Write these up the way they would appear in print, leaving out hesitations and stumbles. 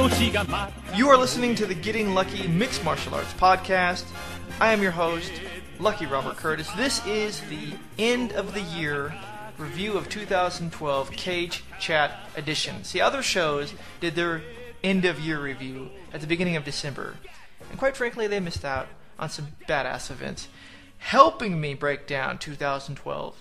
You are listening to the Getting Lucky Mixed Martial Arts podcast. I am your host, Lucky Robert Curtis. This is the end of the year review of 2012 Cage Chat edition. See, other shows did their end of year review at the beginning of December. And quite frankly, they missed out on some badass events. Helping me break down 2012,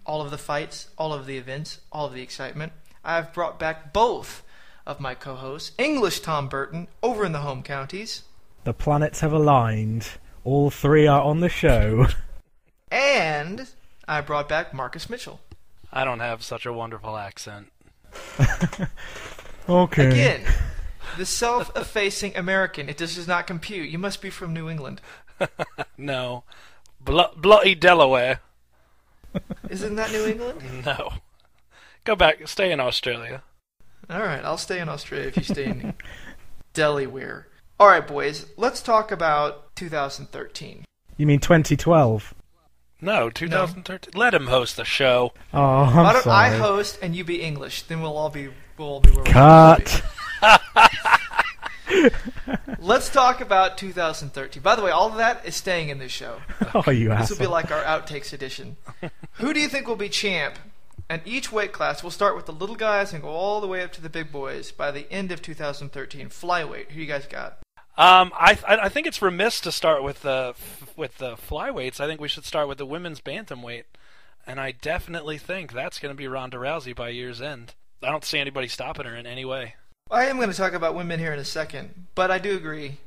all of the fights, all of the events, all of the excitement, I've brought back both of my co-hosts, English Tom Burton, over in the home counties. The planets have aligned. All three are on the show. And I brought back Marcus Mitchell. I don't have such a wonderful accent. Okay. Again, the self-effacing American. It does not compute. You must be from New England. No. Bloody Delaware. Isn't that New England? No. Go back. Stay in Australia. All right, I'll stay in Australia if you stay in Delaware. All right, boys, let's talk about 2013. You mean 2012? No, 2013. No. Let him host the show. Oh, I'm Why don't sorry. I host and you be English? Then we'll all be where we Cut. Let's talk about 2013. By the way, all of that is staying in this show. Oh, you This asshole. will be like our outtakes edition. Who do you think will be champ? And each weight class, we'll start with the little guys and go all the way up to the big boys by the end of 2013. Flyweight, who you guys got? I think it's remiss to start with the flyweights. I think we should start with the women's bantamweight, and I definitely think that's going to be Ronda Rousey by year's end. I don't see anybody stopping her in any way. I am going to talk about women here in a second, but I do agree,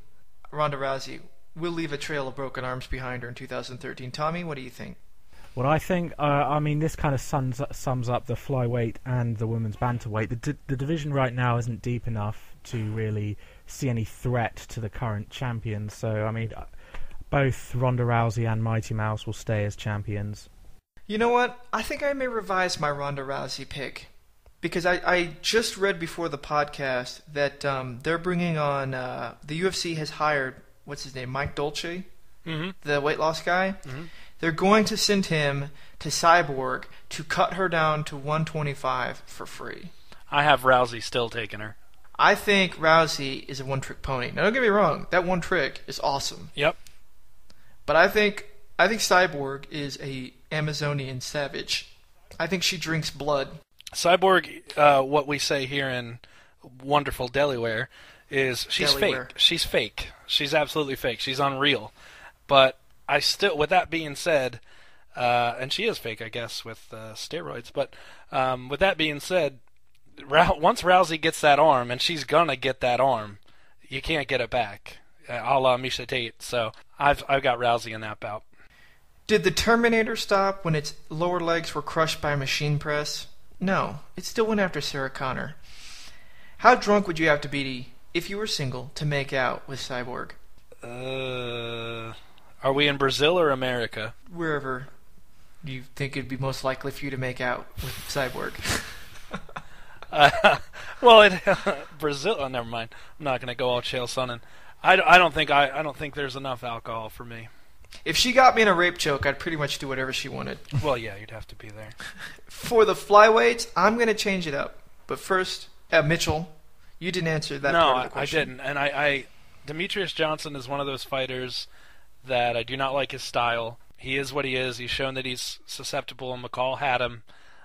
Ronda Rousey will leave a trail of broken arms behind her in 2013. Tommy, what do you think? Well, I think, this kind of sums up the flyweight and the women's bantamweight. The division right now isn't deep enough to really see any threat to the current champions. So, both Ronda Rousey and Mighty Mouse will stay as champions. You know what? I think I may revise my Ronda Rousey pick. Because I just read before the podcast that they're bringing on, the UFC has hired, what's his name, Mike Dolce, the weight loss guy. Mm-hmm. They're going to send him to Cyborg to cut her down to 125 for free. I have Rousey still taking her. I think Rousey is a one-trick pony. Now, don't get me wrong. That one trick is awesome. Yep. But I think Cyborg is a Amazonian savage. I think she drinks blood. Cyborg, what we say here in wonderful Delaware, is she's Delaware. Fake. She's fake. She's absolutely fake. She's unreal. But I still, with that being said, and she is fake, I guess, with steroids. But with that being said, once Rousey gets that arm, and she's gonna get that arm, you can't get it back, a la Misha Tate. So I've got Rousey in that bout. Did the Terminator stop when its lower legs were crushed by a machine press? No, it still went after Sarah Connor. How drunk would you have to be if you were single to make out with Cyborg? Are we in Brazil or America? Wherever you think it'd be most likely for you to make out with Cyborg. Brazil. Oh, never mind. I'm not going to go all Chael Sonnen. I don't think there's enough alcohol for me. If she got me in a rape choke, I'd pretty much do whatever she wanted. Well, yeah, you'd have to be there. For the flyweights, I'm going to change it up. But first, Mitchell, you didn't answer that part of the question. No, I didn't. And Demetrius Johnson is one of those fighters that I do not like his style. He is what he is. He's shown that he's susceptible, and McCall had him.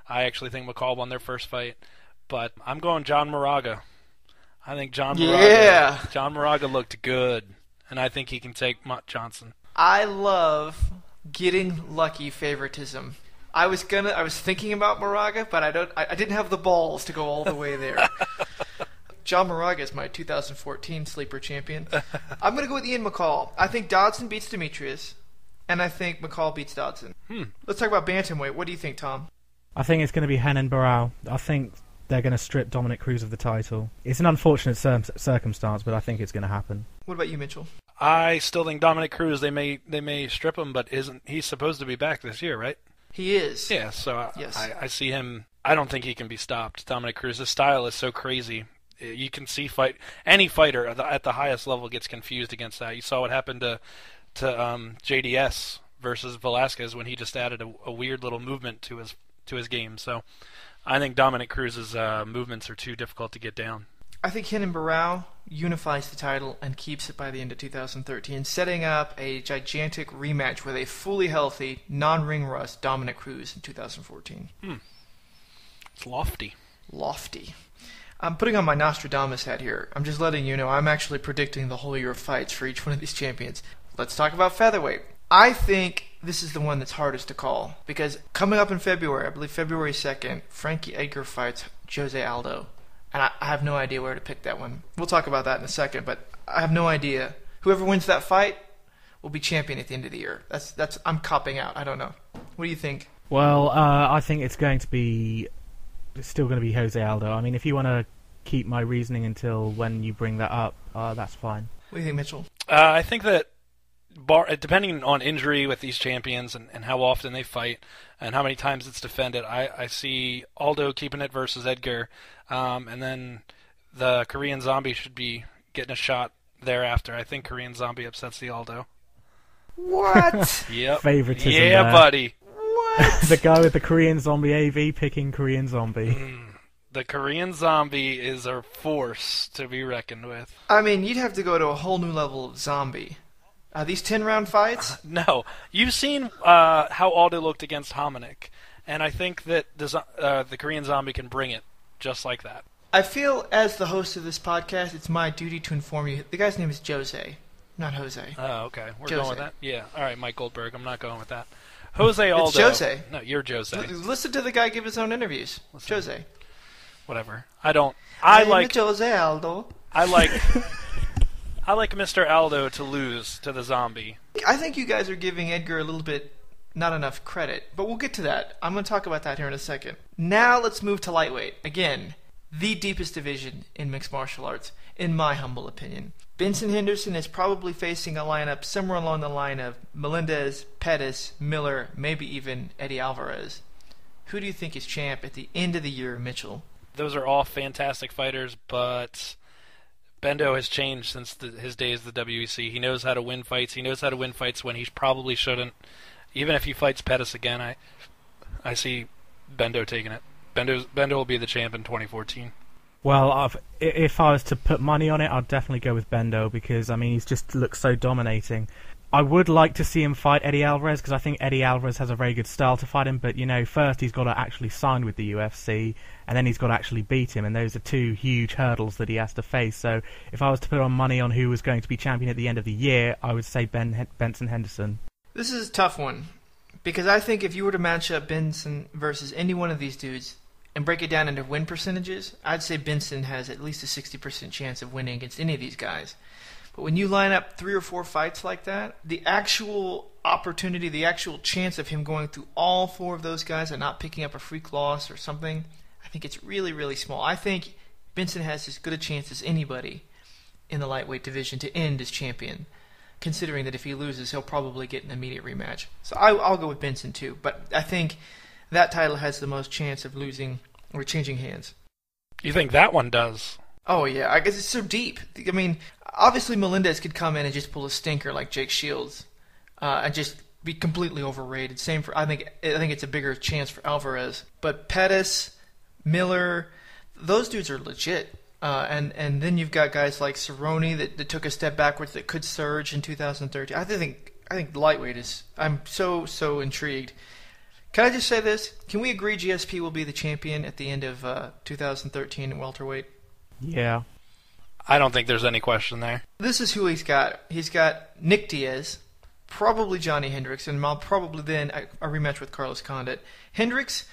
I actually think McCall won their first fight. But I'm going John Moraga. I think John Moraga looked good, and I think he can take Mutt Johnson. I love getting lucky favoritism. I was thinking about Moraga, but I didn't have the balls to go all the way there. John Moraga is my 2014 sleeper champion. I'm going to go with Ian McCall. I think Dodson beats Demetrius, and I think McCall beats Dodson. Let's talk about bantamweight. What do you think, Tom? I think it's going to be Henan Barao. I think they're going to strip Dominic Cruz of the title. It's an unfortunate circumstance, but I think it's going to happen. What about you, Mitchell? I still think Dominic Cruz, they may strip him, but isn't he supposed to be back this year, right? He is. Yeah, so yes. I see him. I don't think he can be stopped. Dominic Cruz, his style is so crazy. You can see any fighter at the highest level gets confused against that. You saw what happened to JDS versus Velasquez when he just added a weird little movement to his game. So I think Dominic Cruz's movements are too difficult to get down. I think Renan Barão unifies the title and keeps it by the end of 2013, setting up a gigantic rematch with a fully healthy, non-ring rust Dominic Cruz in 2014. It's lofty. Lofty. I'm putting on my Nostradamus hat here. I'm just letting you know I'm actually predicting the whole year of fights for each one of these champions. Let's talk about featherweight. I think this is the one that's hardest to call, because coming up in February, I believe February 2nd, Frankie Edgar fights Jose Aldo. And I have no idea where to pick that one. We'll talk about that in a second, but I have no idea. Whoever wins that fight will be champion at the end of the year. I'm copping out. I don't know. What do you think? Well, I think it's still going to be Jose Aldo. I mean, if you want to keep my reasoning until when you bring that up, that's fine. What do you think, Mitchell? I think that depending on injury with these champions and how often they fight and how many times it's defended, I see Aldo keeping it versus Edgar, and then the Korean Zombie should be getting a shot thereafter. I think Korean Zombie upsets the Aldo. What? Yep. Favoritism Yeah, there. buddy. What? The guy with the Korean Zombie AV picking Korean Zombie. The Korean Zombie is a force to be reckoned with. I mean, you'd have to go to a whole new level of zombie. Are these 10-round fights? No. You've seen how Aldo looked against Hominick, and I think that the Korean Zombie can bring it just like that. I feel, as the host of this podcast, it's my duty to inform you. The guy's name is Jose, not Jose. Oh, okay. We're Jose. going with that? Yeah. All right, Mike Goldberg. I'm not going with that. Jose Aldo. It's Jose. No, you're Jose. Listen to the guy give his own interviews. Listen. Jose. Whatever. I I'm like Jose Aldo. I like Mr. Aldo to lose to the Zombie. I think you guys are giving Edgar a little bit not enough credit, but we'll get to that. I'm going to talk about that here in a second. Now let's move to lightweight. Again, the deepest division in mixed martial arts, in my humble opinion. Benson Henderson is probably facing a lineup somewhere along the line of Melendez, Pettis, Miller, maybe even Eddie Alvarez. Who do you think is champ at the end of the year, Mitchell? Those are all fantastic fighters, but Bendo has changed since his days at the WEC. He knows how to win fights. He knows how to win fights when he probably shouldn't. Even if he fights Pettis again, I see Bendo taking it. Bendo will be the champ in 2014. Well, if I was to put money on it, I'd definitely go with Bendo because, I mean, he's just looks so dominating. I would like to see him fight Eddie Alvarez because I think Eddie Alvarez has a very good style to fight him, but, you know, first he's got to actually sign with the UFC, and then he's got to actually beat him, and those are two huge hurdles that he has to face. So if I was to put on money on who was going to be champion at the end of the year, I would say Benson Henderson. This is a tough one, because I think if you were to match up Benson versus any one of these dudes and break it down into win percentages, I'd say Benson has at least a 60% chance of winning against any of these guys. But when you line up 3 or 4 fights like that, the actual opportunity, the actual chance of him going through all 4 of those guys and not picking up a freak loss or something, I think it's really, really small. I think Benson has as good a chance as anybody in the lightweight division to end as champion, considering that if he loses, he'll probably get an immediate rematch. So I'll go with Benson too, but I think that title has the most chance of losing or changing hands. You think that one does? Oh, yeah. I guess it's so deep. I mean, obviously Melendez could come in and just pull a stinker like Jake Shields and just be completely overrated. Same for I think it's a bigger chance for Alvarez. But Pettis, Miller, those dudes are legit. And then you've got guys like Cerrone that took a step backwards that could surge in 2013. I think lightweight is. I'm so intrigued. Can I just say this? Can we agree GSP will be the champion at the end of 2013 at welterweight? Yeah. I don't think there's any question there. This is who he's got. He's got Nick Diaz, probably Johnny Hendricks, and probably then a rematch with Carlos Condit. Hendricks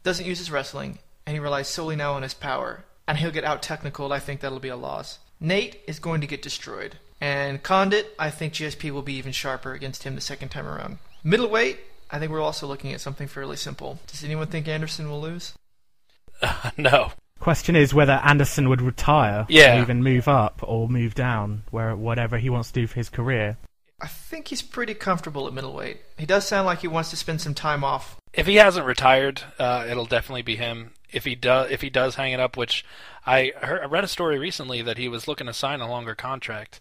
doesn't use his wrestling, and he relies solely now on his power. And he'll get out-technicaled. I think that'll be a loss. Nate is going to get destroyed. And Condit, I think GSP will be even sharper against him the second time around. Middleweight, I think we're also looking at something fairly simple. Does anyone think Anderson will lose? No. Question is whether Anderson would retire, Yeah. or even move up or move down, whatever he wants to do for his career. I think he's pretty comfortable at middleweight. He does sound like he wants to spend some time off. If he hasn't retired, it'll definitely be him. If he does hang it up, which I read a story recently that he was looking to sign a longer contract.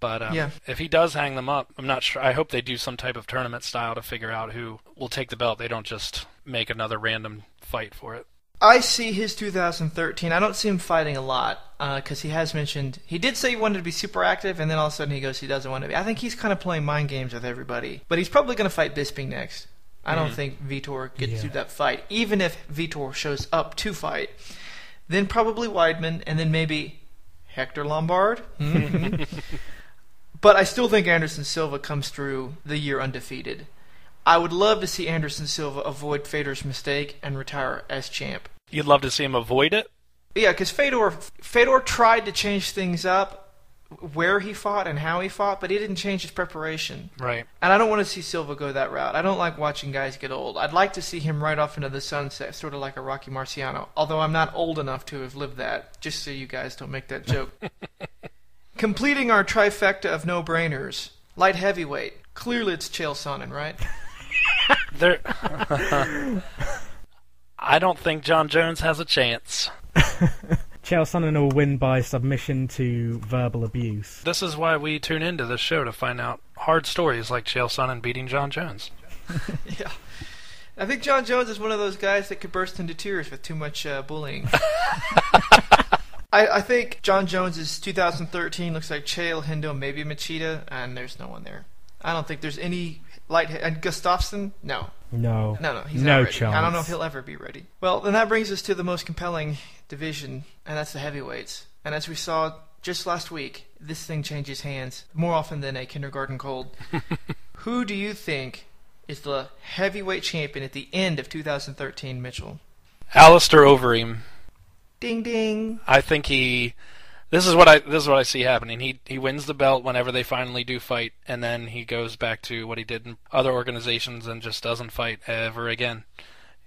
But Yeah. if he does hang them up, I'm not sure. I hope they do some type of tournament style to figure out who will take the belt. They don't just make another random fight for it. I see his 2013. I don't see him fighting a lot because he has mentioned he did say he wanted to be super active, and then all of a sudden he goes he doesn't want to be. I think he's kind of playing mind games with everybody, but he's probably going to fight Bisping next. I don't think Vitor gets through that fight, even if Vitor shows up to fight. Then probably Weidman, and then maybe Hector Lombard. But I still think Anderson Silva comes through the year undefeated. I would love to see Anderson Silva avoid Fedor's mistake and retire as champ. You'd love to see him avoid it? Yeah, because Fedor tried to change things up where he fought and how he fought, but he didn't change his preparation. Right. And I don't want to see Silva go that route. I don't like watching guys get old. I'd like to see him right off into the sunset, sort of like a Rocky Marciano, although I'm not old enough to have lived that, just so you guys don't make that joke. Completing our trifecta of no-brainers, light heavyweight. Clearly it's Chael Sonnen, right? I don't think John Jones has a chance. Chael Sonnen will win by submission to verbal abuse. This is why we tune into this show, to find out hard stories like Chael Sonnen beating John Jones. Yeah. I think John Jones is one of those guys that could burst into tears with too much bullying. I think John Jones's 2013 looks like Chael, Hendo, maybe Machida, and there's no one there. I don't think there's any and Gustafsson? No. No, he's no not ready. chance. I don't know if he'll ever be ready. Well, then that brings us to the most compelling division, and that's the heavyweights. And as we saw just last week, this thing changes hands more often than a kindergarten cold. Who do you think is the heavyweight champion at the end of 2013, Mitchell? Alistair Overeem. Ding ding. I think This is what I see happening. He wins the belt whenever they finally do fight, and then he goes back to what he did in other organizations and just doesn't fight ever again.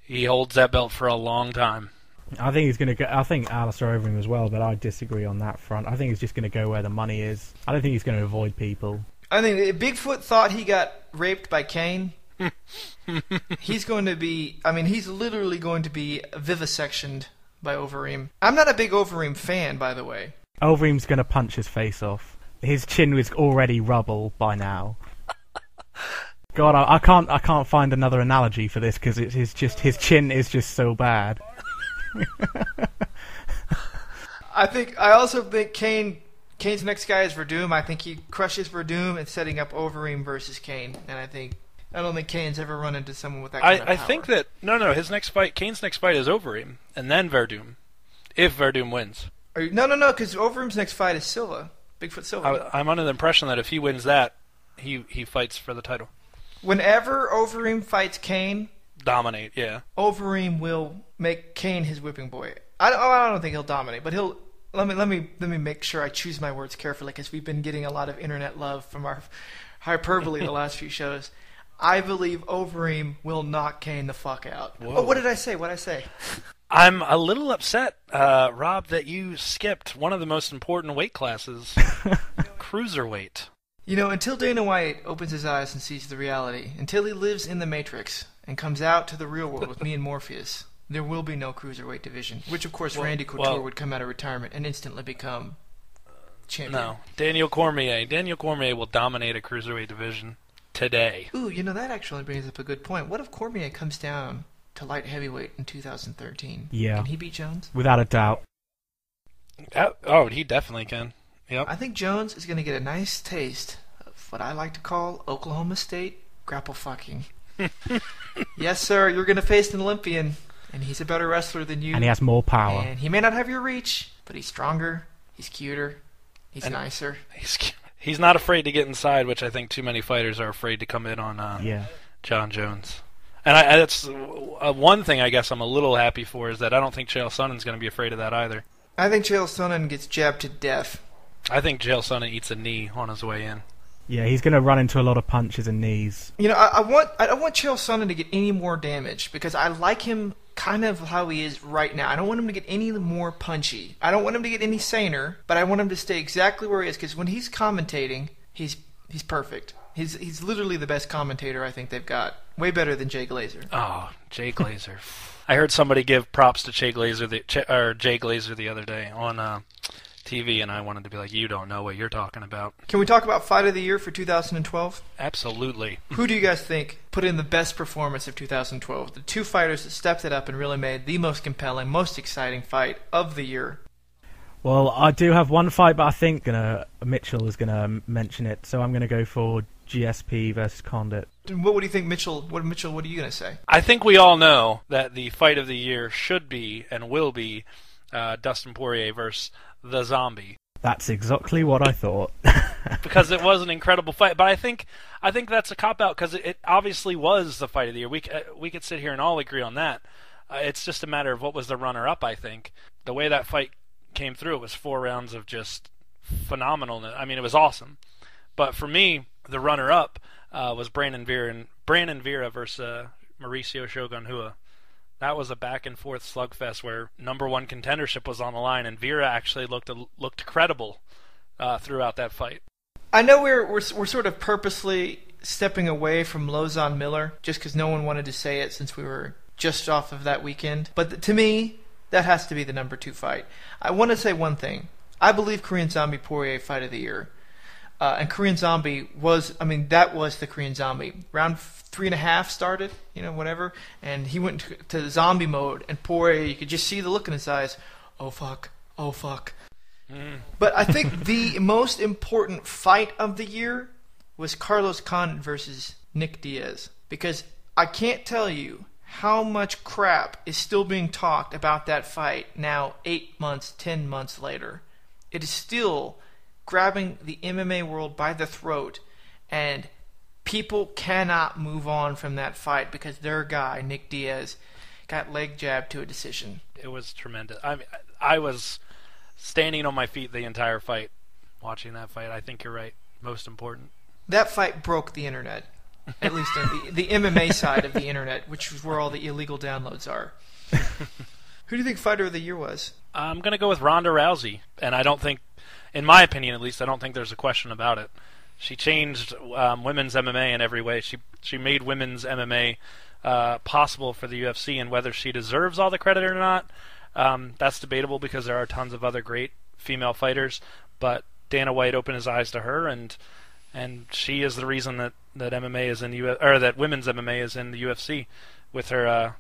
He holds that belt for a long time. I think he's going to go. I think Alistair Overeem as well, but I disagree on that front. I think he's just going to go where the money is. I don't think he's going to avoid people. I think Bigfoot thought he got raped by Kane. He's going to be. I mean, he's literally going to be vivisectioned by Overeem. I'm not a big Overeem fan, by the way. Overeem's going to punch his face off. His chin was already rubble by now. God, I can't find another analogy for this because his chin is just so bad. I also think Kane's next guy is Verdum. I think he crushes Verdum and setting up Overeem versus Kane. And I don't think Kane's ever run into someone with that kind of power. I think that Kane's next fight is Overeem and then Verdum, if Verdum wins. No, because Overeem's next fight is Silva, Bigfoot Silva. I'm under the impression that if he wins that, he fights for the title. Whenever Overeem fights Kane, dominate, yeah. Overeem will make Kane his whipping boy. I don't think he'll dominate, but he'll. Let me make sure I choose my words carefully because we've been getting a lot of internet love from our hyperbole the last few shows. I believe Overeem will knock Kane the fuck out. Whoa. Oh, what did I say? What'd I say? I'm a little upset, Rob, that you skipped one of the most important weight classes, cruiserweight. You know, until Dana White opens his eyes and sees the reality, until he lives in the Matrix and comes out to the real world with me and Morpheus, there will be no cruiserweight division. Which, of course, Randy Couture would come out of retirement and instantly become champion. No, Daniel Cormier. Daniel Cormier will dominate a cruiserweight division today. Ooh, you know, that actually brings up a good point. What if Cormier comes down to light heavyweight in 2013? Yeah. Can he beat Jones? Without a doubt. Oh, he definitely can. Yep. I think Jones is going to get a nice taste of what I like to call Oklahoma State grapple fucking. Yes, sir, you're going to face an Olympian, and he's a better wrestler than you. And he has more power. And he may not have your reach, but he's stronger, he's cuter, he's nicer. He's not afraid to get inside, which I think too many fighters are afraid to come in on John Jones. And that's one thing I guess I'm a little happy for is that I don't think Chael Sonnen's going to be afraid of that either. I think Chael Sonnen gets jabbed to death. I think Chael Sonnen eats a knee on his way in. Yeah, he's going to run into a lot of punches and knees. You know, I don't want Chael Sonnen to get any more damage because I like him kind of how he is right now. I don't want him to get any more punchy. I don't want him to get any saner, but I want him to stay exactly where he is because when he's commentating, he's perfect. He's literally the best commentator I think they've got. Way better than Jay Glazer. Oh, Jay Glazer. I heard somebody give props to Jay Glazer the other day on TV, and I wanted to be like, you don't know what you're talking about. Can we talk about Fight of the Year for 2012? Absolutely. Who do you guys think put in the best performance of 2012? The two fighters that stepped it up and really made the most compelling, most exciting fight of the year. Well, I do have one fight, but I think Mitchell is going to mention it, so I'm going to go for GSP versus Condit. What do you think, Mitchell? What are you going to say? I think we all know that the fight of the year should be and will be Dustin Poirier versus the Zombie. That's exactly what I thought. Because it was an incredible fight, but I think that's a cop-out because it obviously was the fight of the year. We could sit here and all agree on that. It's just a matter of what was the runner-up, I think. The way that fight came through, it was 4 rounds of just phenomenal. I mean, it was awesome. But for me, the runner-up was Brandon Vera versus Mauricio Shogun Rua. That was a back-and-forth slugfest where number one contendership was on the line, and Vera actually looked credible throughout that fight. I know we're sort of purposely stepping away from Lozon Miller just because no one wanted to say it since we were just off of that weekend. But to me, that has to be the number 2 fight. I want to say one thing. I believe Korean Zombie Poirier fight of the year. And Korean Zombie that was the Korean Zombie. Round 3.5 started, whatever, and he went to the zombie mode, and Poirier, you could just see the look in his eyes. Oh, fuck. Oh, fuck. But I think the most important fight of the year was Carlos Condit versus Nick Diaz, because I can't tell you how much crap is still being talked about that fight now 8 months, 10 months later. It is still grabbing the MMA world by the throat, and people cannot move on from that fight because their guy, Nick Diaz, got leg jabbed to a decision. It was tremendous. I was standing on my feet the entire fight, watching that fight. I think you're right. Most important. That fight broke the internet, at least on the MMA side of the internet, which is where all the illegal downloads are. Who do you think fighter of the year was? I'm going to go with Ronda Rousey, and I don't think, in my opinion at least, I don't think there's a question about it. She changed women's MMA in every way. She made women's MMA possible for the UFC, and whether she deserves all the credit or not, that's debatable because there are tons of other great female fighters. But Dana White opened his eyes to her, and she is the reason that MMA is in that women's MMA is in the UFC. With her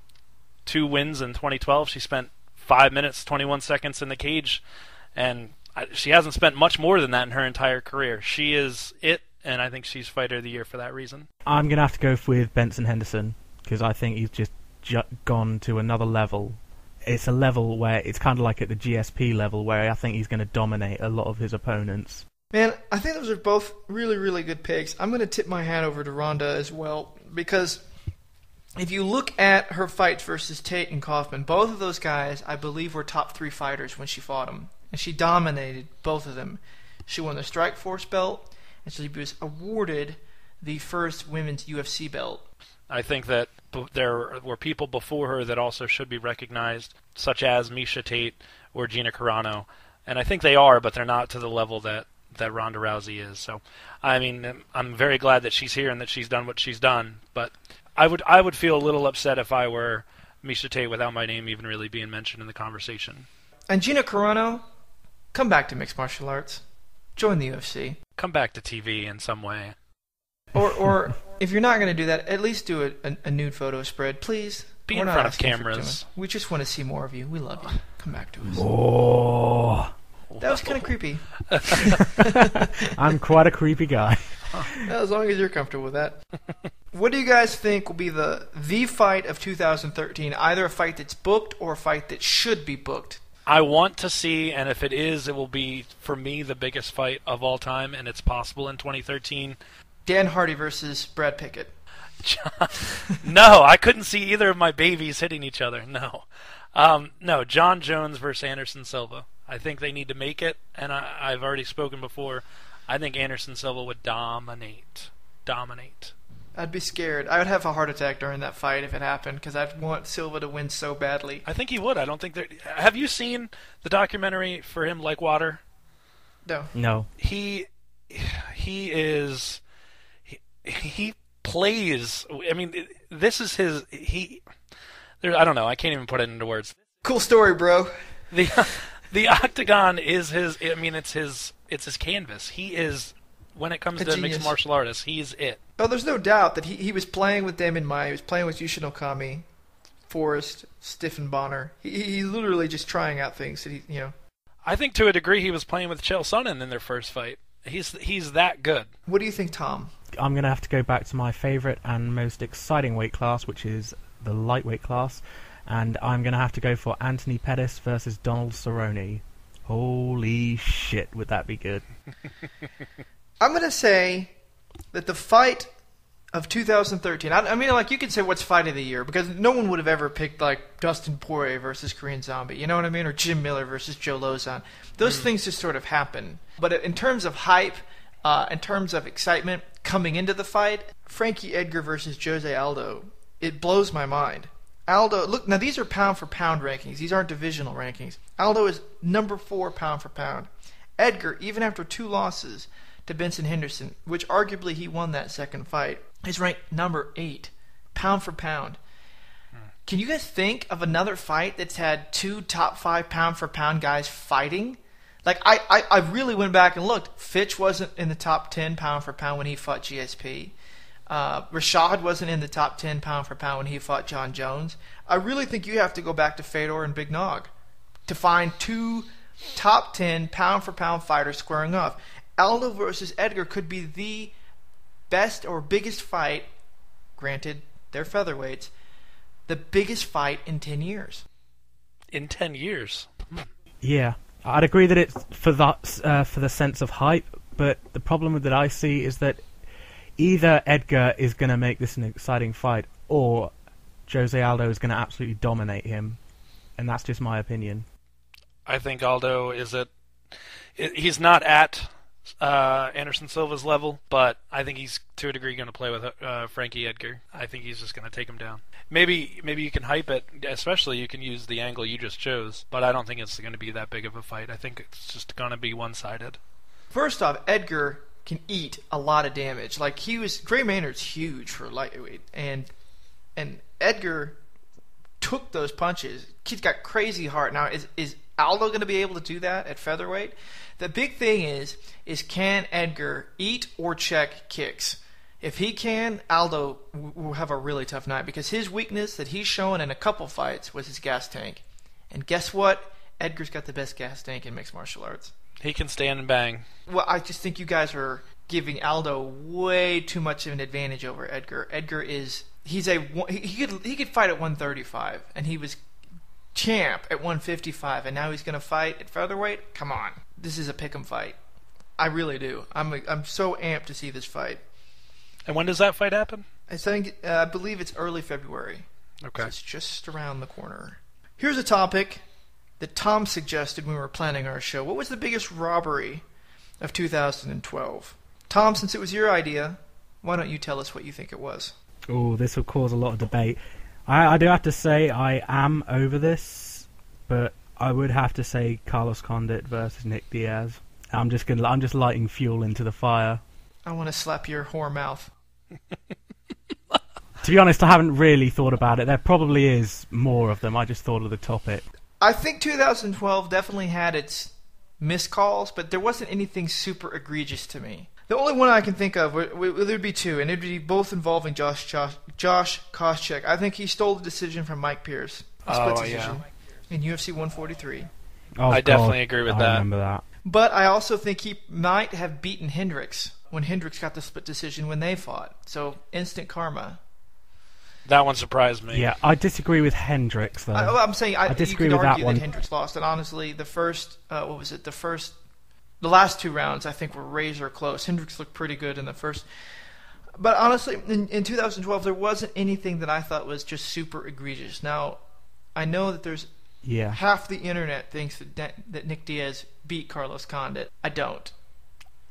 2 wins in 2012, she spent 5 minutes 21 seconds in the cage, and she hasn't spent much more than that in her entire career. She is it, and I think she's fighter of the year for that reason. I'm going to have to go with Benson Henderson because I think he's just gone to another level. It's a level where it's kind of like at the GSP level where I think he's going to dominate a lot of his opponents. Man, I think those are both really, really good picks. I'm going to tip my hat over to Ronda as well because if you look at her fights versus Tate and Kaufman, both of those guys, I believe, were top 3 fighters when she fought them. And she dominated both of them. She won the Strikeforce belt, and she was awarded the first women's UFC belt. I think that there were people before her that also should be recognized, such as Miesha Tate or Gina Carano. And I think they are, but they're not to the level that Ronda Rousey is. So, I mean, I'm very glad that she's here and that she's done what she's done. But I would feel a little upset if I were Miesha Tate without my name even really being mentioned in the conversation. And Gina Carano, come back to mixed martial arts. Join the UFC. Come back to TV in some way. Or if you're not going to do that, at least do a nude photo spread, please. Be in front of cameras. We just want to see more of you. We love you. Come back to us. Oh. That was kind of creepy. I'm quite a creepy guy. As long as you're comfortable with that. What do you guys think will be the fight of 2013? Either a fight that's booked or a fight that should be booked? I want to see, and if it is, it will be, for me, the biggest fight of all time, and it's possible in 2013. Dan Hardy versus Brad Pickett. No, I couldn't see either of my babies hitting each other. No. No, John Jones versus Anderson Silva. I think they need to make it, and I've already spoken before. I think Anderson Silva would dominate. I'd be scared. I would have a heart attack during that fight if it happened because I'd want Silva to win so badly. I think he would. I don't think there. Have you seen the documentary for him, Like Water? No. He plays. I mean, this is his. I don't know. I can't even put it into words. Cool story, bro. The The octagon is his. I mean, it's his canvas. He is, when it comes to genius. mixed martial artists, he's it. Oh, there's no doubt that he was playing with Damon Mai. He was playing with Yushin Okami, Forrest, Stephen Bonner. He's literally just trying out things that I think to a degree he was playing with Chael Sonnen in their first fight. He's that good. What do you think, Tom? I'm going to have to go back to my favourite and most exciting weight class, which is the lightweight class, and I'm going to have to go for Anthony Pettis versus Donald Cerrone. Holy shit, would that be good? I'm going to say that the fight of 2013, I mean, like, you could say what's fight of the year, because no one would have ever picked, like, Dustin Poirier versus Korean Zombie, you know what I mean? Or Jim Miller versus Joe Lozon. Those things just sort of happen. But in terms of hype, in terms of excitement coming into the fight, Frankie Edgar versus Jose Aldo, it blows my mind. Aldo, look, now these are pound-for-pound rankings. These aren't divisional rankings. Aldo is number 4 pound-for-pound. Edgar, even after 2 losses to Benson Henderson, which arguably he won that second fight, is ranked number 8 pound-for-pound. Can you guys think of another fight that's had 2 top 5 pound-for-pound guys fighting? Like, I really went back and looked. Fitch wasn't in the top 10 pound-for-pound when he fought GSP. Rashad wasn't in the top 10 pound-for-pound when he fought John Jones. I really think you have to go back to Fedor and Big Nog to find 2 top 10 pound-for-pound fighters squaring off. Aldo versus Edgar could be the best or biggest fight, granted, they're featherweights, the biggest fight in 10 years. In 10 years? Yeah. I'd agree that it's for the sense of hype, but the problem that I see is that either Edgar is going to make this an exciting fight, or Jose Aldo is going to absolutely dominate him, and that's just my opinion. I think Aldo he's not at Anderson Silva's level, but I think he's to a degree going to play with Frankie Edgar. I think he's just going to take him down. Maybe you can hype it, especially you can use the angle you just chose, but I don't think it's going to be that big of a fight. I think it's just going to be one-sided. First off, Edgar can eat a lot of damage. Like, Gray Maynard's huge for lightweight, and Edgar took those punches. He's got crazy heart. Now, is Aldo going to be able to do that at featherweight? The big thing is can Edgar eat or check kicks? If he can, Aldo will have a really tough night, because his weakness that he's shown in a couple fights was his gas tank. And guess what? Edgar's got the best gas tank in mixed martial arts. He can stand and bang. Well, I just think you guys are giving Aldo way too much of an advantage over Edgar. Edgar he could fight at 135, and he was champ at 155, and now he's going to fight at featherweight? Come on. This is a pick'em fight. I really do. I'm so amped to see this fight. And when does that fight happen? I believe it's early February. Okay. So it's just around the corner. Here's a topic that Tom suggested when we were planning our show. What was the biggest robbery of 2012? Tom, since it was your idea, why don't you tell us what you think it was? Oh, this will cause a lot of debate. I do have to say I am over this, but I would have to say Carlos Condit versus Nick Diaz. I'm just lighting fuel into the fire. I want to slap your whore mouth. To be honest, I haven't really thought about it. There probably is more of them. I just thought of the topic. I think 2012 definitely had its miscalls, but there wasn't anything super egregious to me. The only one I can think of, there'd be 2, and it'd be both involving Josh Koscheck. I think he stole the decision from Mike Pierce. A split decision in UFC 143. Oh, I definitely agree with that. I remember that. But I also think he might have beaten Hendricks when Hendricks got the split decision when they fought. So, instant karma. That one surprised me. Yeah, I disagree with Hendricks, though. I'm saying I disagree you could with argue that one. that Hendricks lost. And honestly, the last 2 rounds I think were razor close. Hendricks looked pretty good in the first. But honestly, in 2012, there wasn't anything that I thought was just super egregious. Now, I know that there's half the internet thinks that Nick Diaz beat Carlos Condit. I don't.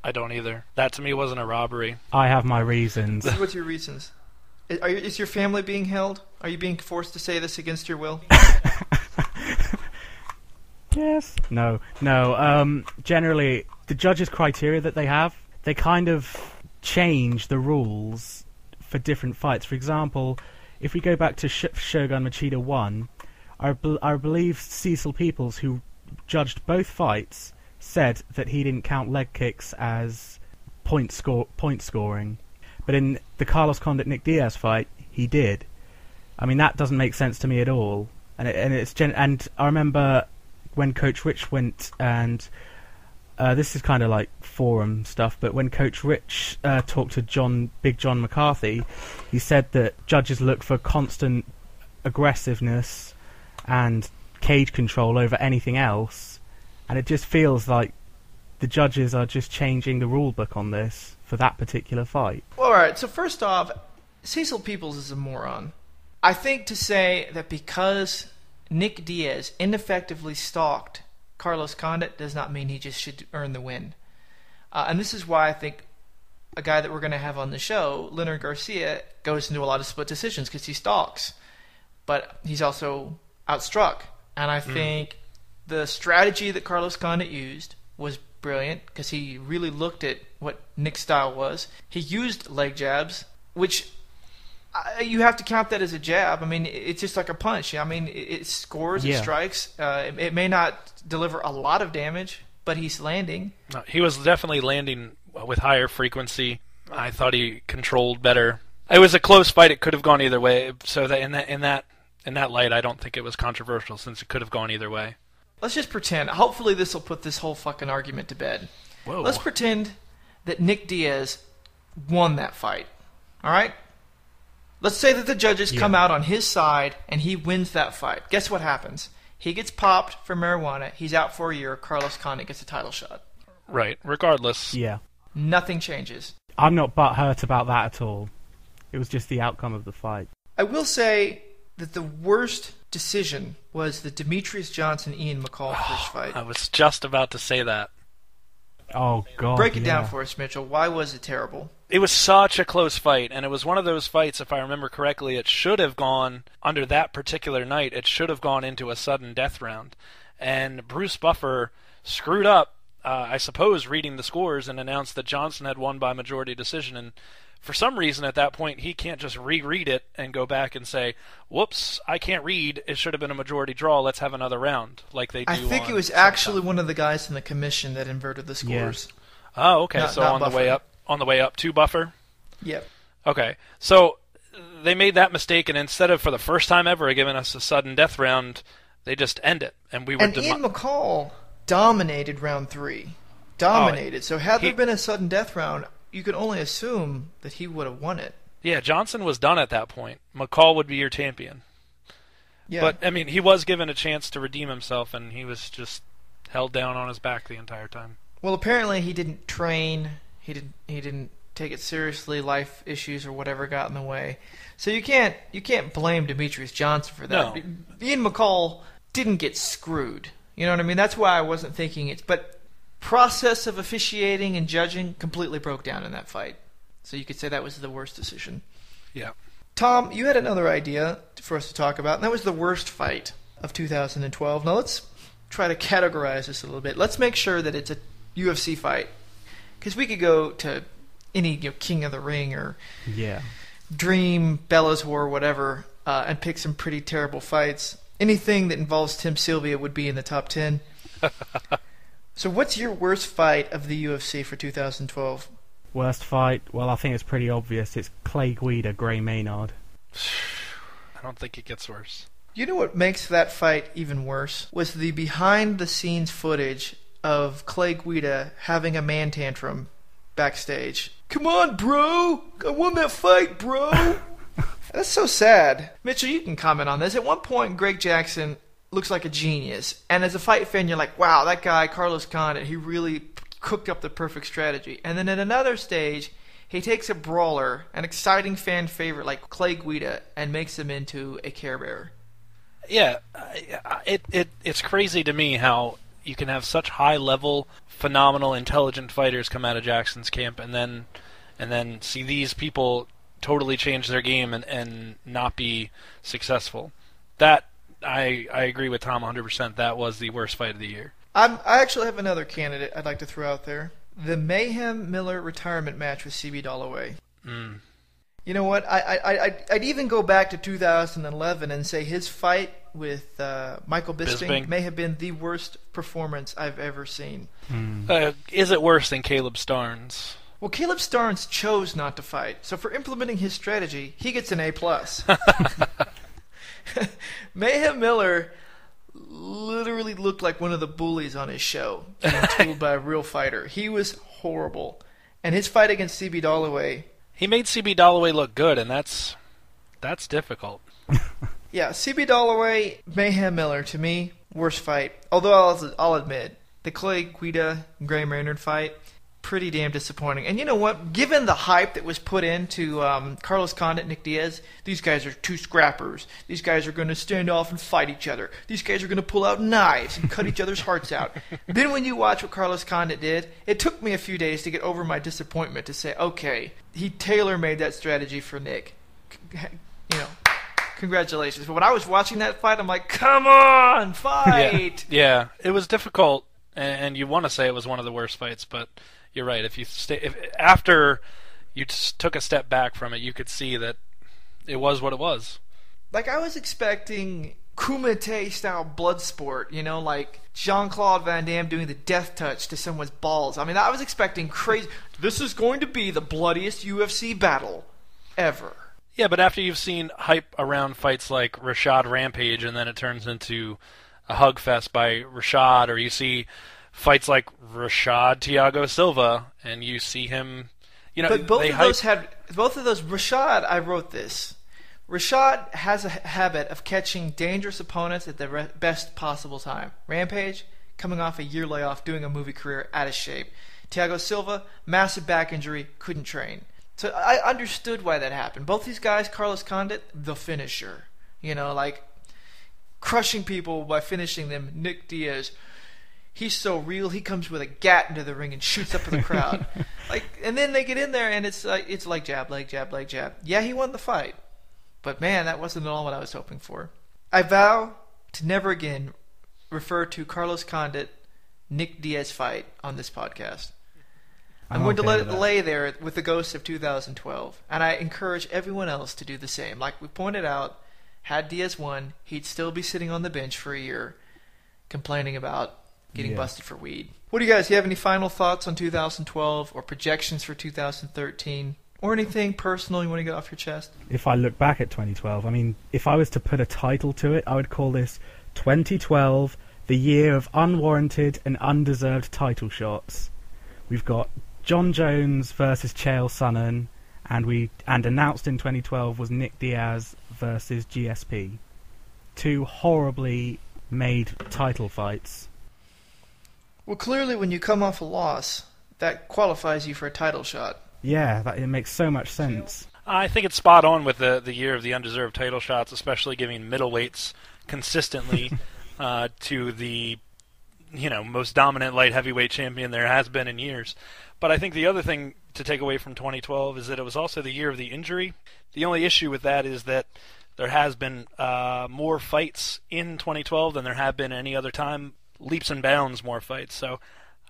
I don't either. That to me wasn't a robbery. I have my reasons. What's your reasons? Is your family being held? Are you being forced to say this against your will? Yes. No. Generally, the judges' criteria that they have, they kind of change the rules for different fights. For example, if we go back to Shogun Machida 1, I believe Cecil Peoples, who judged both fights, said that he didn't count leg kicks as point scoring, but in the Carlos Condit-Nick Diaz fight, he did. I mean, that doesn't make sense to me at all. And I remember when Coach Rich went, and this is kind of like forum stuff, but when Coach Rich talked to Big John McCarthy, he said that judges look for constant aggressiveness and cage control over anything else, and it just feels like the judges are just changing the rule book on this for that particular fight. All right, so first off, Cecil Peoples is a moron. I think to say that because Nick Diaz ineffectively stalked Carlos Condit does not mean he just should earn the win. And this is why I think a guy that we're going to have on the show, Leonard Garcia, goes into a lot of split decisions because he stalks. But he's also outstruck. And I think the strategy that Carlos Condit used was brilliant because he really looked at what Nick's style was. He used leg jabs, which you have to count that as a jab. I mean, it's just like a punch. I mean, it scores, it strikes. It may not deliver a lot of damage, but he's landing. No, he was definitely landing with higher frequency. I thought he controlled better. It was a close fight. It could have gone either way. So that in that light, I don't think it was controversial since it could have gone either way. Let's just pretend. Hopefully this will put this whole fucking argument to bed. Whoa. Let's pretend that Nick Diaz won that fight. All right? Let's say that the judges come out on his side and he wins that fight. Guess what happens? He gets popped for marijuana. He's out for a year. Carlos Condit gets a title shot. Right. Regardless. Yeah. Nothing changes. I'm not butthurt about that at all. It was just the outcome of the fight. I will say that the worst decision was the Demetrius Johnson-Ian McCall first fight. I was just about to say that. Oh, God. Break it down for us, Mitchell. Why was it terrible? It was such a close fight, and it was one of those fights, if I remember correctly, it should have gone, under that particular night, it should have gone into a sudden death round. And Bruce Buffer screwed up, I suppose, reading the scores and announced that Johnson had won by majority decision. And for some reason at that point, he can't just reread it and go back and say, whoops, I can't read, it should have been a majority draw, let's have another round, like they do. I think it was actually one of the guys in the commission that inverted the scores. Yeah. Oh, okay, so not on Buffer. the way up to Buffer? Yep. Okay, so they made that mistake, and instead of for the first time ever giving us a sudden death round, they just end it. And Ian McCall dominated round 3. Dominated. So had there been a sudden death round, you could only assume that he would have won it. Yeah, Johnson was done at that point. McCall would be your champion. Yeah. But, I mean, he was given a chance to redeem himself, and he was just held down on his back the entire time. Well, apparently he didn't train. He didn't take it seriously. Life issues or whatever got in the way. So you can't blame Demetrius Johnson for that. No. Ian McCall didn't get screwed. You know what I mean? That's why I wasn't thinking it. But process of officiating and judging completely broke down in that fight. So you could say that was the worst decision. Yeah. Tom, you had another idea for us to talk about, and that was the worst fight of 2012. Now let's try to categorize this a little bit. Let's make sure that it's a UFC fight. Because we could go to any King of the Ring or Dream, Bellator, or whatever, and pick some pretty terrible fights. Anything that involves Tim Sylvia would be in the top 10. So what's your worst fight of the UFC for 2012? Worst fight? Well, I think it's pretty obvious. It's Clay Guida, Gray Maynard. I don't think it gets worse. You know what makes that fight even worse? Was the behind-the-scenes footage of Clay Guida having a man tantrum backstage. Come on, bro! I won that fight, bro! That's so sad. Mitchell, you can comment on this. At one point, Greg Jackson looks like a genius. And as a fight fan, you're like, wow, that guy, Carlos Condit, he really cooked up the perfect strategy. And then at another stage, he takes a brawler, an exciting fan favorite like Clay Guida, and makes him into a Care Bear. Yeah, it's crazy to me how you can have such high-level, phenomenal, intelligent fighters come out of Jackson's camp and then see these people totally change their game and not be successful. That, I agree with Tom 100%. That was the worst fight of the year. I actually have another candidate I'd like to throw out there. The Mayhem Miller retirement match with CB Dollaway. You know what? I'd even go back to 2011 and say his fight with Michael Bisping may have been the worst performance I've ever seen. Is it worse than Caleb Starnes? Well, Caleb Starnes chose not to fight, so for implementing his strategy, he gets an A+. Mayhem Miller literally looked like one of the bullies on his show, being tooled by a real fighter. He was horrible. And his fight against C.B. Dollaway... He made C.B. Dollaway look good, and that's difficult. Yeah, C.B. Dollaway, Mayhem Miller, to me, worst fight. Although I'll admit, the Clay Guida and Gray Maynard fight, pretty damn disappointing. And you know what? Given the hype that was put into Carlos Condit, Nick Diaz, these guys are two scrappers. These guys are going to stand off and fight each other. These guys are going to pull out knives and cut each other's hearts out. Then when you watch what Carlos Condit did, it took me a few days to get over my disappointment to say, okay, he tailor-made that strategy for Nick. You know, congratulations. But when I was watching that fight, I'm like, come on, fight! Yeah, it was difficult, and you want to say it was one of the worst fights, but... You're right. After you took a step back from it, you could see that it was what it was. Like, I was expecting Kumite-style blood sport, you know, like Jean-Claude Van Damme doing the death touch to someone's balls. I mean, I was expecting crazy... This is going to be the bloodiest UFC battle ever. Yeah, but after you've seen hype around fights like Rashad Rampage, and then it turns into a hug fest by Rashad, or you see... fights like Rashad Thiago Silva, and you see him, you know. But both of those. Rashad, I wrote this. Rashad has a habit of catching dangerous opponents at the best possible time. Rampage, coming off a year layoff, doing a movie career, out of shape. Thiago Silva, massive back injury, couldn't train. So I understood why that happened. Both these guys, Carlos Condit, the finisher. You know, like crushing people by finishing them. Nick Diaz. He's so real. He comes with a gat into the ring and shoots up at the crowd. And then they get in there and it's like jab, leg jab, leg jab. Yeah, he won the fight, but man, that wasn't at all what I was hoping for. I vow to never again refer to Carlos Condit, Nick Diaz fight on this podcast. I'm going to let it lay there with the ghosts of 2012, and I encourage everyone else to do the same. Like we pointed out, had Diaz won, he'd still be sitting on the bench for a year, complaining about getting busted for weed. What do you guys, have any final thoughts on 2012 or projections for 2013 or anything personal you want to get off your chest? If I look back at 2012, I mean, if I was to put a title to it, I would call this 2012, the year of unwarranted and undeserved title shots. We've got John Jones versus Chael Sonnen, and announced in 2012 was Nick Diaz versus GSP. Two horribly made title fights. Well, clearly when you come off a loss, that qualifies you for a title shot. Yeah, it makes so much sense. I think it's spot on with the year of the undeserved title shots, especially giving middleweights consistently to the most dominant light heavyweight champion there has been in years. But I think the other thing to take away from 2012 is that it was also the year of the injury. The only issue with that is that there has been more fights in 2012 than there have been any other time. Leaps and bounds more fights. So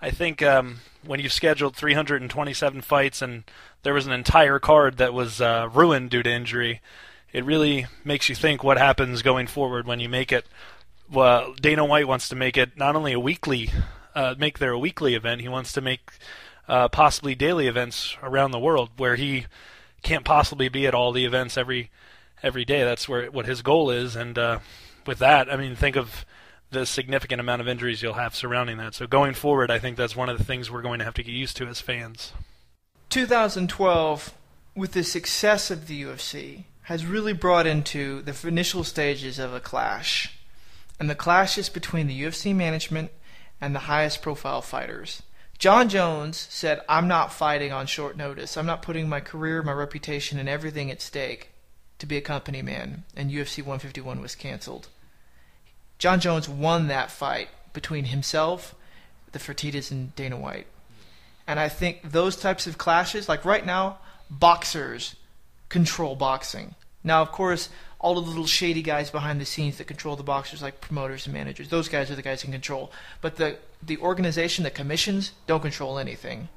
I think when you scheduled 327 fights and there was an entire card that was ruined due to injury, it really makes you think what happens going forward when you make it. Well, Dana White wants to make it not only a weekly event, he wants to make possibly daily events around the world where he can't possibly be at all the events every day. That's what his goal is. And with that, I mean, think of the significant amount of injuries you'll have surrounding that. So going forward, I think that's one of the things we're going to have to get used to as fans. 2012, with the success of the UFC, has really brought into the initial stages of a clash. And the clash is between the UFC management and the highest profile fighters. John Jones said, I'm not fighting on short notice. I'm not putting my career, my reputation, and everything at stake to be a company man. And UFC 151 was canceled. John Jones won that fight between himself, the Fertittas, and Dana White. And I think those types of clashes, like right now, boxers control boxing. Now, of course, all of the little shady guys behind the scenes that control the boxers, like promoters and managers, those guys are the guys in control. But the organization, the commissions, don't control anything.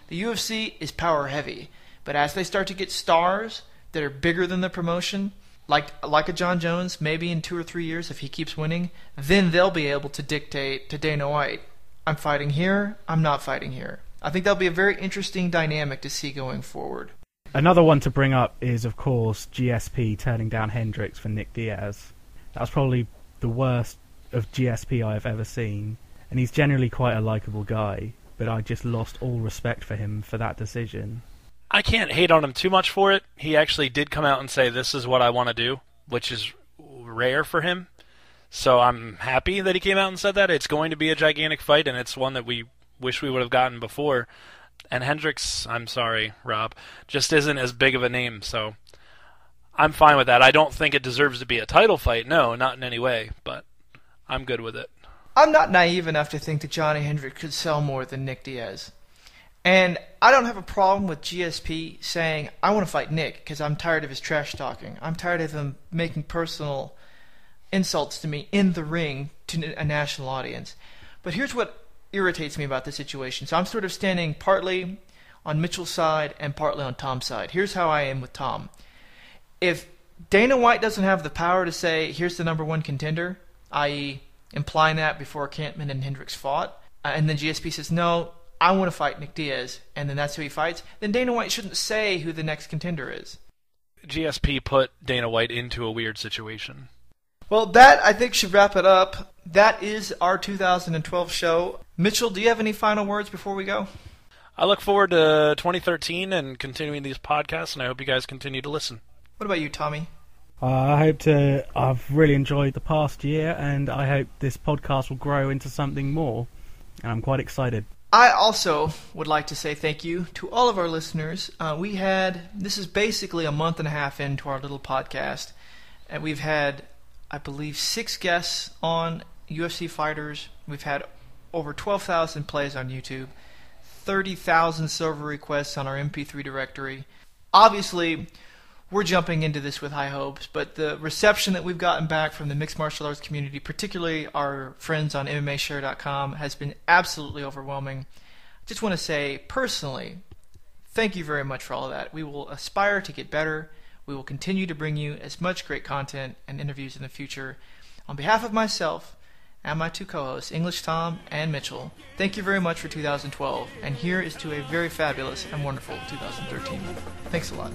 The UFC is power heavy. But as they start to get stars, that are bigger than the promotion, like a John Jones, maybe in 2 or 3 years if he keeps winning, then they'll be able to dictate to Dana White, I'm fighting here, I'm not fighting here. I think that'll be a very interesting dynamic to see going forward. Another one to bring up is, of course, GSP turning down Hendricks for Nick Diaz. That was probably the worst of GSP I've ever seen, and he's generally quite a likeable guy, but I just lost all respect for him for that decision. I can't hate on him too much for it. He actually did come out and say, this is what I want to do, which is rare for him. So I'm happy that he came out and said that. It's going to be a gigantic fight, and it's one that we wish we would have gotten before. And Hendricks, I'm sorry, Rob, just isn't as big of a name, so I'm fine with that. I don't think it deserves to be a title fight, no, not in any way, but I'm good with it. I'm not naive enough to think that Johnny Hendricks could sell more than Nick Diaz. And I don't have a problem with GSP saying, I want to fight Nick because I'm tired of his trash talking. I'm tired of him making personal insults to me in the ring to a national audience. But here's what irritates me about the situation. So I'm sort of standing partly on Mitchell's side and partly on Thom's side. Here's how I am with Thom. If Dana White doesn't have the power to say, here's the number one contender, i.e. implying that before Kampman and Hendricks fought, and then GSP says, no, I want to fight Nick Diaz, and then that's who he fights, then Dana White shouldn't say who the next contender is. GSP put Dana White into a weird situation. Well, that, I think, should wrap it up. That is our 2012 show. Mitchell, do you have any final words before we go? I look forward to 2013 and continuing these podcasts, and I hope you guys continue to listen. What about you, Tommy? I've really enjoyed the past year, and I hope this podcast will grow into something more. And I'm quite excited. I also would like to say thank you to all of our listeners. This is basically a month and a half into our little podcast, and we've had, I believe, 6 guests on UFC fighters. We've had over 12,000 plays on YouTube, 30,000 server requests on our MP3 directory. Obviously, we're jumping into this with high hopes, but the reception that we've gotten back from the mixed martial arts community, particularly our friends on MMAshare.com, has been absolutely overwhelming. I just want to say, personally, thank you very much for all of that. We will aspire to get better. We will continue to bring you as much great content and interviews in the future. On behalf of myself and my 2 co-hosts, English Thom and Mitchell, thank you very much for 2012, and here is to a very fabulous and wonderful 2013. Thanks a lot.